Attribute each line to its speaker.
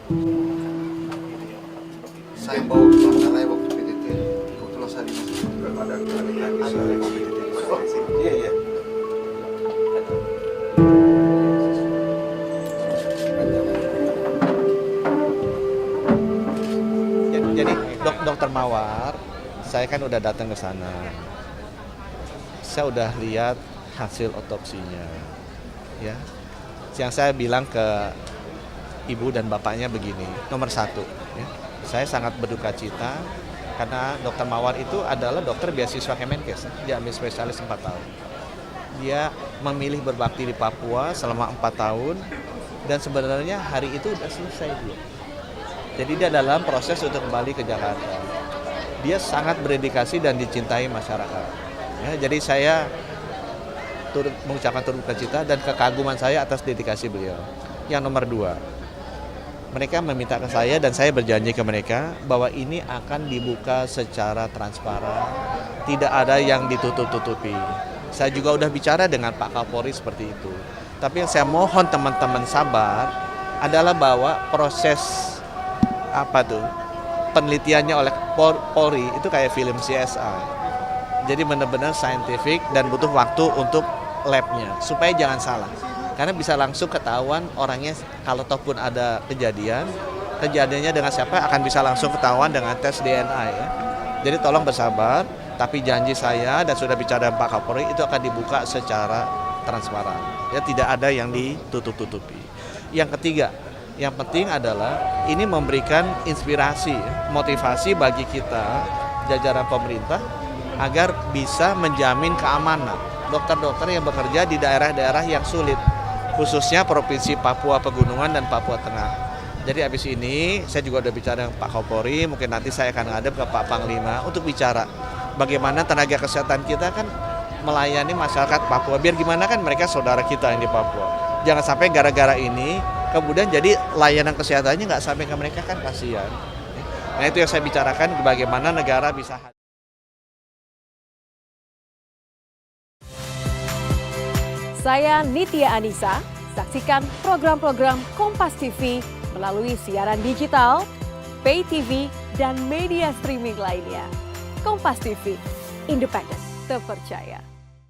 Speaker 1: Saya bawa makanan waktu PTT, kebetulan saya dimasuk ada PTT.
Speaker 2: Iya, iya. Jadi Dokter Mawar, saya kan udah datang ke sana. Saya udah lihat hasil otopsinya. Ya. Yang saya bilang ke ibu dan bapaknya begini, nomor satu, ya, saya sangat berduka cita karena Dokter Mawar itu adalah dokter beasiswa Kemenkes, dia ambil spesialis 4 tahun. Dia memilih berbakti di Papua selama 4 tahun dan sebenarnya hari itu udah selesai dia. Jadi dia dalam proses untuk kembali ke Jakarta. Dia sangat berdedikasi dan dicintai masyarakat. Ya, jadi saya mengucapkan turut duka cita dan kekaguman saya atas dedikasi beliau. Yang nomor 2, mereka meminta ke saya dan saya berjanji ke mereka bahwa ini akan dibuka secara transparan, tidak ada yang ditutup-tutupi. Saya juga udah bicara dengan Pak Kapolri seperti itu. Tapi yang saya mohon teman-teman sabar adalah bahwa proses penelitiannya oleh Polri itu kayak film CSI. Jadi benar-benar saintifik dan butuh waktu untuk labnya supaya jangan salah. Karena bisa langsung ketahuan orangnya kalau ataupun ada kejadiannya dengan siapa akan bisa langsung ketahuan dengan tes DNA ya. Jadi tolong bersabar, tapi janji saya dan sudah bicara dengan Pak Kapolri itu akan dibuka secara transparan. Ya tidak ada yang ditutup-tutupi. Yang ketiga, yang penting adalah ini memberikan inspirasi, motivasi bagi kita jajaran pemerintah agar bisa menjamin keamanan dokter-dokter yang bekerja di daerah-daerah yang sulit, khususnya Provinsi Papua Pegunungan dan Papua Tengah. Jadi habis ini saya juga udah bicara dengan Pak Kapolri, mungkin nanti saya akan ngadep ke Pak Panglima untuk bicara bagaimana tenaga kesehatan kita kan melayani masyarakat Papua. Biar gimana kan mereka saudara kita yang di Papua. Jangan sampai gara-gara ini kemudian jadi layanan kesehatannya nggak sampai ke mereka kan kasihan. Nah itu yang saya bicarakan bagaimana negara bisa.
Speaker 3: Saya Nitya Anissa, saksikan program-program Kompas TV melalui siaran digital, pay TV, dan media streaming lainnya. Kompas TV, independen, terpercaya.